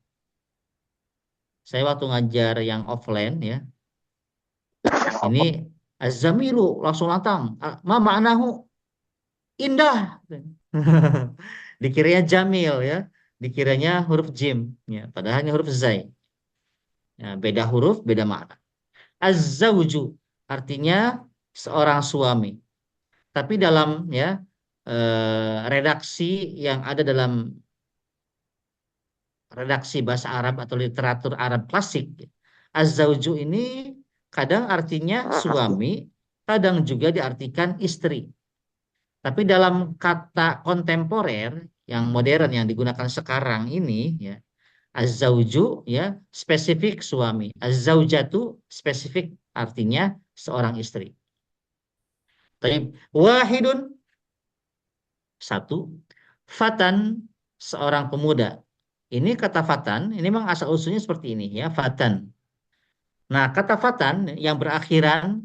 Saya waktu ngajar yang offline ya. Ini az-zamilu langsung lantang. Ma ma'nahu indah. Dikiranya jamil ya. Dikiranya huruf jim ya. Padahal ini huruf zai. Ya, beda huruf, beda makna. Az-zawju artinya seorang suami. Tapi dalam ya redaksi yang ada dalam redaksi bahasa Arab atau literatur Arab klasik, az-zawju ini kadang artinya suami, kadang juga diartikan istri. Tapi dalam kata kontemporer yang modern yang digunakan sekarang ini ya, az-zawju ya spesifik suami, az-zawjatu spesifik artinya seorang istri. Taib. Wahidun satu, fatan seorang pemuda. Ini kata fatan, ini memang asal usulnya seperti ini ya, fatan. Nah, kata fatan yang berakhiran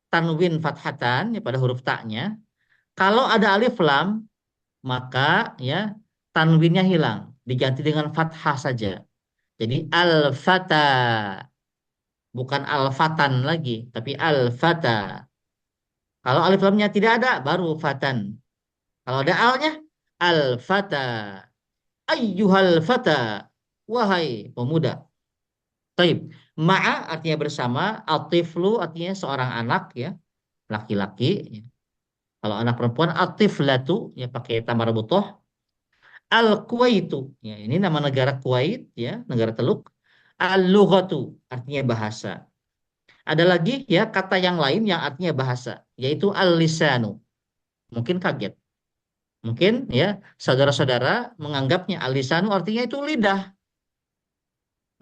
tanwin fathatan ya, pada huruf taknya, kalau ada alif lam maka ya tanwinnya hilang, diganti dengan fathah saja. Jadi al-fata, bukan al-fatan lagi, tapi al-fata. Kalau alif lamnya tidak ada, baru fatan. Kalau ada alnya, al-fata. Ayyuhal fata. Wahai pemuda. Taib. Ma'a artinya bersama. Atiflu artinya seorang anak ya. Laki-laki. Ya. Kalau anak perempuan, atiflatu. Ya pakai tamar butoh. Al-Kuwaitu. Ya, ini nama negara Kuwait. Ya, negara Teluk. Al-Lughatu artinya bahasa. Ada lagi ya kata yang lain yang artinya bahasa. Yaitu al-lisanu. Mungkin kaget. Mungkin ya saudara-saudara menganggapnya al-lisanu artinya itu lidah.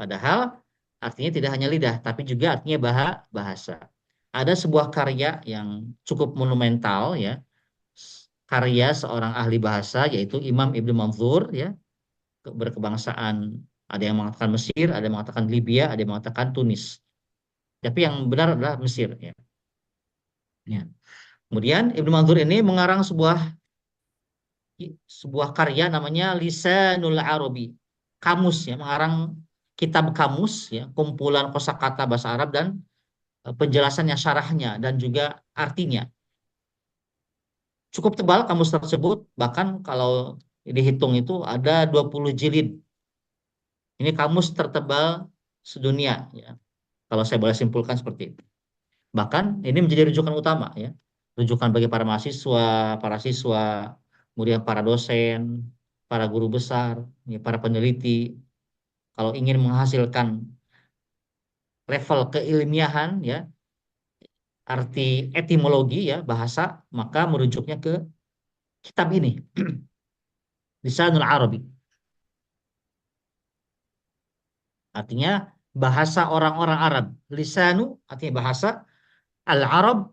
Padahal artinya tidak hanya lidah, tapi juga artinya bahasa. Ada sebuah karya yang cukup monumental ya, karya seorang ahli bahasa yaitu Imam Ibnu Manzur ya, berkebangsaan ada yang mengatakan Mesir, ada yang mengatakan Libya, ada yang mengatakan Tunis. Tapi yang benar adalah Mesir ya. Ya. Kemudian Ibnu Manzur ini mengarang sebuah karya namanya Lisanul Arabi, kamus ya, mengarang kitab kamus ya, kumpulan kosakata bahasa Arab dan penjelasannya, syarahnya dan juga artinya. Cukup tebal kamus tersebut, bahkan kalau dihitung itu ada 20 jilid. Ini kamus tertebal sedunia ya. Kalau saya boleh simpulkan seperti itu. Bahkan ini menjadi rujukan utama ya. Rujukan bagi para mahasiswa, para siswa, kemudian para dosen, para guru besar, ya, para peneliti. Kalau ingin menghasilkan level keilmiahan ya, arti etimologi ya, bahasa, maka merujuknya ke kitab ini. Lisanul Arabi. Artinya bahasa orang-orang Arab. Lisanu artinya bahasa, al-Arab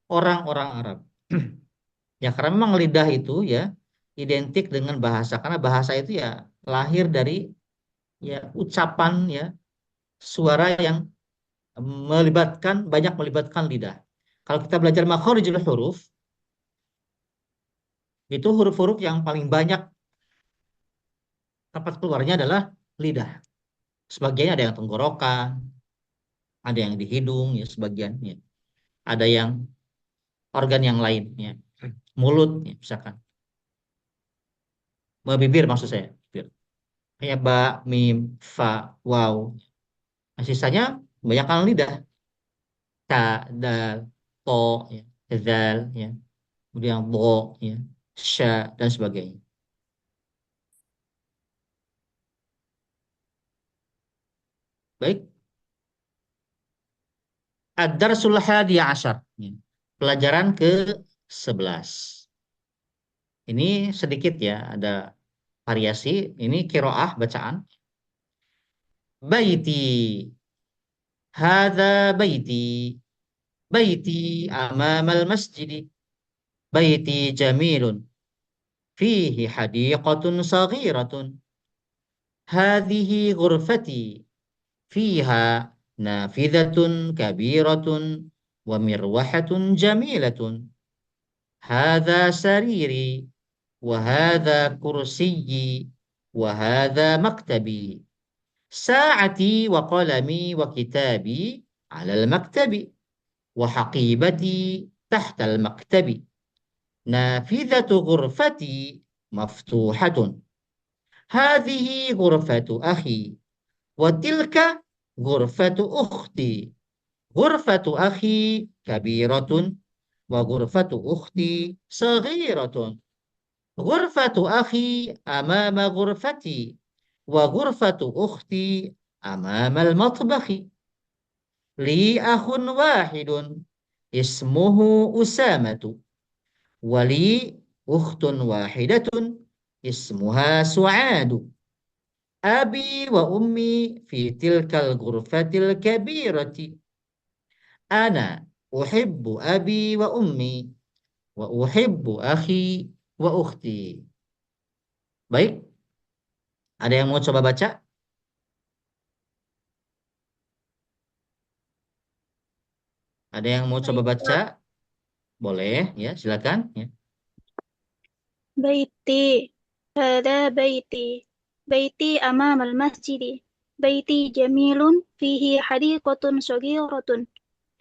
orang-orang Arab. Ya karena memang lidah itu ya identik dengan bahasa, karena bahasa itu ya lahir dari ya ucapan ya suara yang banyak melibatkan lidah. Kalau kita belajar makharijul huruf, itu huruf-huruf yang paling banyak tempat keluarnya adalah lidah. Sebagian ada yang tenggorokan, ada yang di hidung ya sebagian ya. Ada yang organ yang lain ya. Mulut ya, misalkan. Bibir maksud saya, bibir. Kayak ba, mim, fa, waw. Nah, sisanya banyak kan lidah. Ta, dal, to, ya, zal, ya. Kemudian bo, ya. sya, dan sebagainya. Baik. Ad-darsul hadi ashar. Pelajaran ke-11. Ini sedikit ya, ada variasi. Ini kiroah bacaan. Baiti. Hadza baiti. Baiti amamal masjid. Baiti jamilun. Fihi hadiqatun saghiratun. Hadhihi ghurfati. Fiha nafidhatun kabiratun. Wa mirwahatun jamilatun. Hadza sariri. Wa hadza kursiyyi. Wa hadza maktabi. ساعتي وقلمي وكتابي على المكتب وحقيبتي تحت المكتب نافذة غرفتي مفتوحة هذه غرفة أخي وتلك غرفة أختي غرفة أخي كبيرة وغرفة أختي صغيرة غرفة أخي أمام غرفتي وغرفة أختي أمام المطبخ لي أخ واحد اسمه أسامة ولي أخت واحدة اسمها سعاد أبي وأمي في تلك الغرفة الكبيرة أنا أحب أبي وأمي وأحب أخي وأختي. Baik, ada yang mau coba baca? Ada yang mau coba baca? Boleh, ya, silakan. Ya. بيتي هذا بيتي بيتي أمام المسجد بيتي جميل فيه حديقة صغيرة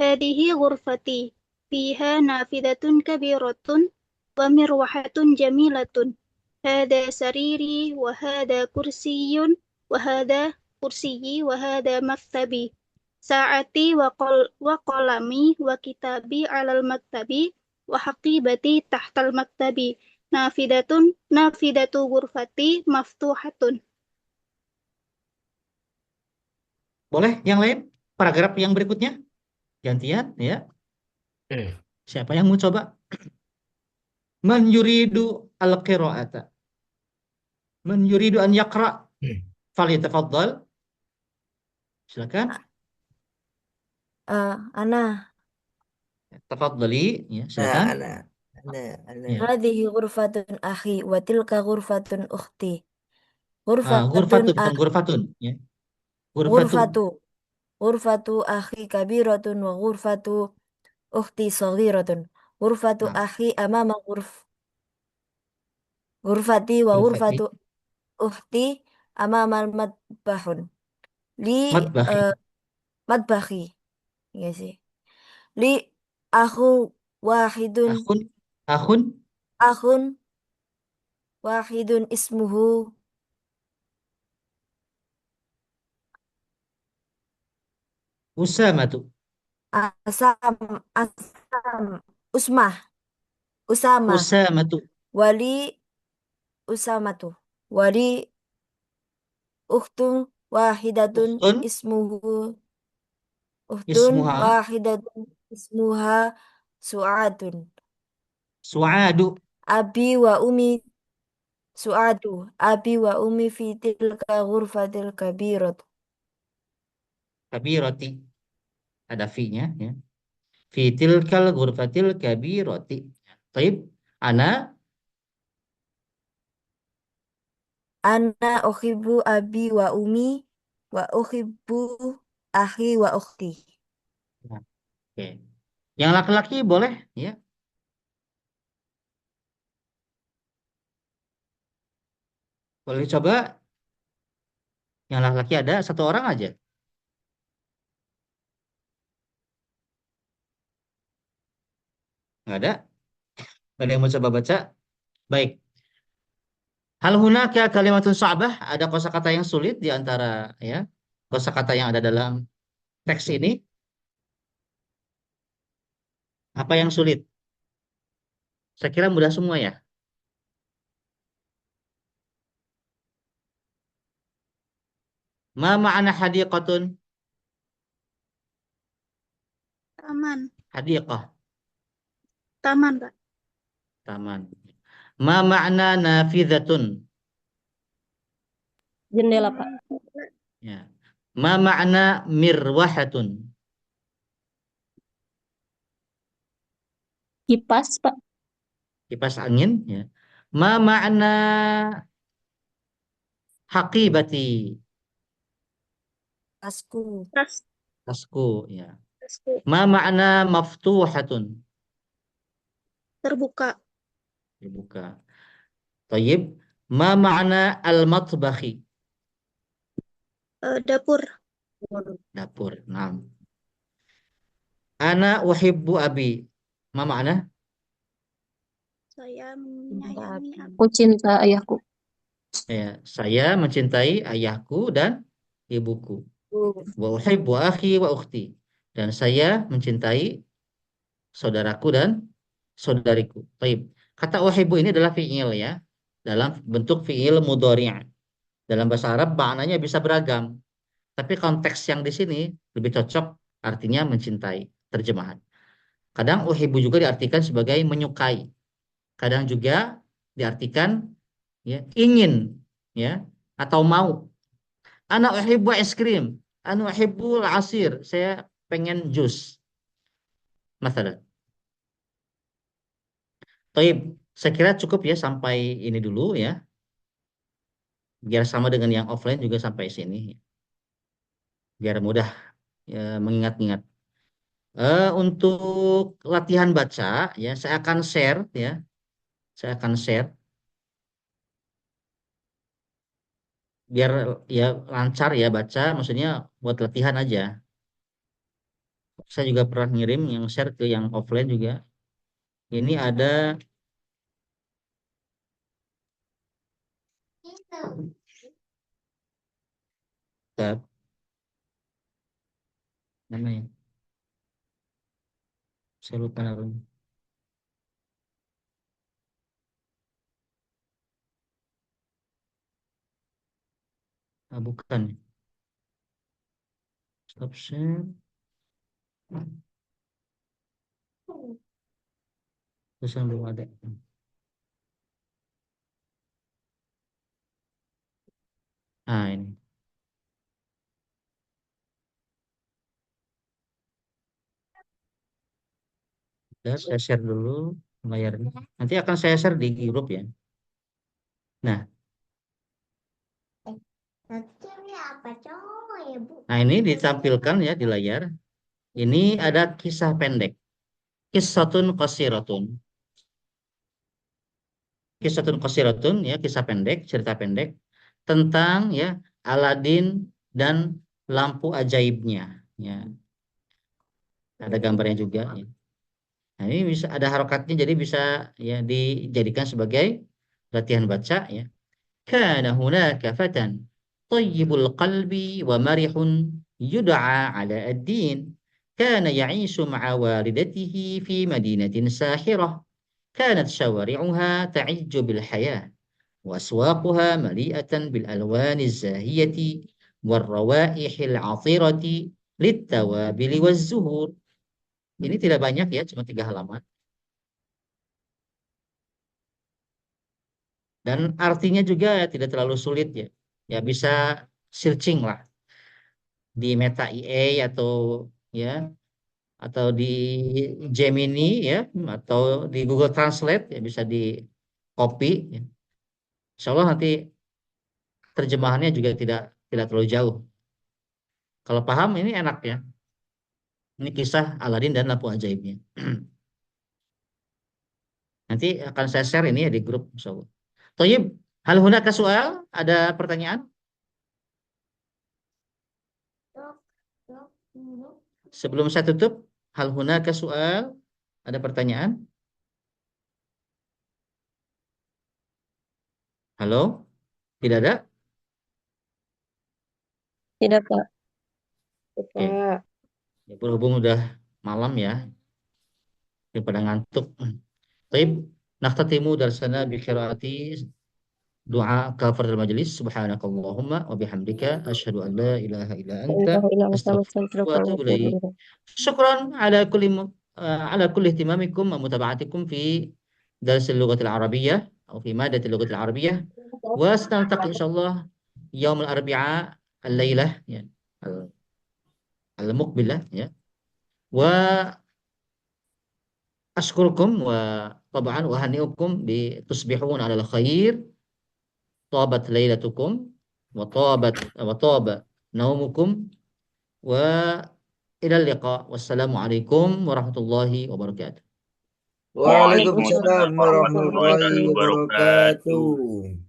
هذه غرفتي فيها نافذة كبيرة ومروحة جميلة هذا سريري وهذا كرسي وهذا مكتبي ساعتي وقلمي وكتابي على المكتب وحقيبتي تحت المكتب نافذة غرفتي مفتوحة. Boleh, yang lain? Paragraf yang berikutnya? Gantian, ya. Siapa yang mau coba? Man yuridu al-qira'ata. Man yuridu an yaqra. Falyatafaddal. Silakan. Ana. Tafaddali, ya, silakan. Ana. Ya. Hadhihi ghurfatun akhi wa tilka ghurfatun ukhti. Ghurfatu, bukan ghurfatun, ya. Ghurfatu. Ghurfatu akhi kabiratun wa ghurfatu ukhti saghiratun. Ghurfatu akhi amama ghurfati wa Ghurfati. ghurfatu ukhti amama matbahun. Li Matbahi. matbahi. Iya sih. Li akhu wahidun akhun wahidun ismuhu Usamatu. Usama Usamatu. wali Usamatu wali ukhtun wahidatun Ukhtun. Ismuha. wahidatun ismuha Su'adun. Su'adu. Abi wa umi Su'adu abi wa umi fi tilka ghurfatil kabirat. Kabirati. Ada fi-nya, ya. Fi tilkal ghurfatil kabirati. Baik. Ana Uhibbu abi wa umi wa uhibbu akhi wa ukhti. Oke. Yang laki-laki boleh, ya. Boleh coba. Yang laki-laki ada satu orang aja. Nggak ada. Nggak ada yang mau coba baca. Baik. Hal hunaka kalimatun sa'bah, ada kosakata yang sulit di antara, ya, kosakata yang ada dalam teks ini. Apa yang sulit? Saya kira mudah semua, ya. Ma ma'ana hadiqatun? Taman. Hadiqah, Taman, Pak. taman. Ma ma'na nafidhatun? Jendela, Pak. Ya. Ma ma'na mirwahatun? Kipas, Pak. Kipas angin, ya. Ma ma'na haqibati? Tasku. Tas. Tasku, ya. Tasku. Ma ma'na maftuhatun? Terbuka. Dibuka. Tayyib. Ma ma'na al-matbakhi? Dapur. Dapur. Nah. Ana uhibbu abi. Ma ma'na? Saya menyayangi Aku cinta ayahku. Ya, saya mencintai ayahku dan ibuku. Wa uhibbu akhi wa ukhti. Dan saya mencintai saudaraku dan saudariku. Taib. Kata uhibbu ini adalah fi'il ya. Dalam bentuk fi'il mudhari'. Dalam bahasa Arab maknanya bisa beragam. Tapi konteks yang di sini lebih cocok artinya mencintai. Terjemahan. Kadang uhibbu juga diartikan sebagai menyukai. Kadang juga diartikan ya ingin ya atau mau. Ana uhibbu es krim. Ana uhibbu asir. Saya pengen jus. Masalah. Taib, saya kira cukup ya sampai ini dulu ya. Biar sama dengan yang offline juga sampai sini. Biar mudah ya, mengingat-ingat. Untuk latihan baca ya, saya akan share ya. Saya akan share biar ya lancar ya baca. Maksudnya buat latihan aja. Saya juga pernah ngirim yang share ke yang offline juga. Ini ada tab namanya. Saya lupa namanya. Ah, bukan. Stop share. Terus yang belum ada. Nah, ini. Ya, saya share dulu layarnya. Nanti akan saya share di grup ya. Nah, nah ini ditampilkan ya di layar. Ini ada kisah pendek. Kisatun qasiratun. Kisatun qasiratun ya, kisah pendek, cerita pendek tentang ya Aladin dan lampu ajaibnya. Ya, ada gambarnya juga. Ya. Nah, ini bisa ada harokatnya jadi bisa ya dijadikan sebagai latihan baca ya. كان هناك فتى طيب القلب ومرح يدعى علاء الدين كان يعيش مع والدته في مدينة ساحرة كانت شوارعها تعج بالحياة وأسواقها مليئة بالألوان الزاهية والروائح العطرة للتوابل والزهور. Ini tidak banyak ya, cuma 3 halaman. Dan artinya juga ya, tidak terlalu sulit ya. Ya bisa searching lah di Meta IA ya atau di Gemini ya atau di Google Translate ya bisa di copy ya. Insya Allah nanti terjemahannya juga tidak terlalu jauh. Kalau paham ini enak ya. Ini kisah Aladin dan lampu ajaibnya. Nanti akan saya share ini ya di grup insya Allah. Toyib, hal hunaka soal? Ada pertanyaan? Sebelum saya tutup, hal hunaka soal? Ada pertanyaan? Halo? Tidak ada? Tidak, Pak. Oke. Ya, berhubung udah malam ya, daripada ngantuk. Taib, nahtatimu darsana bi qiraati doa kafaratul majelis. Subhanakallahumma wa bihamdika asyhadu an la ilaha illa La anta ilaha illa anta astaghfiruka astaghfiruka wa wa atubu atubu ilaik. ilaik. Syukran ala kulli ihtimamikum wa mutaba'atikum fi dars اللغة العربية أو في مادة اللغة العربية. وسنلتقي إن شاء الله يوم الأربعاء الليلة يعني المقبلة ya. وأشكركم وطبعا أهنئكم بتصبحون على الخير. طابت ليلتكم وطاب نومكم وإلى اللقاء والسلام عليكم ورحمة الله وبركاته. Waalaikumsalam Waalaikumsalam warahmatullahi warahmatullahi wabarakatuh. wabarakatuh.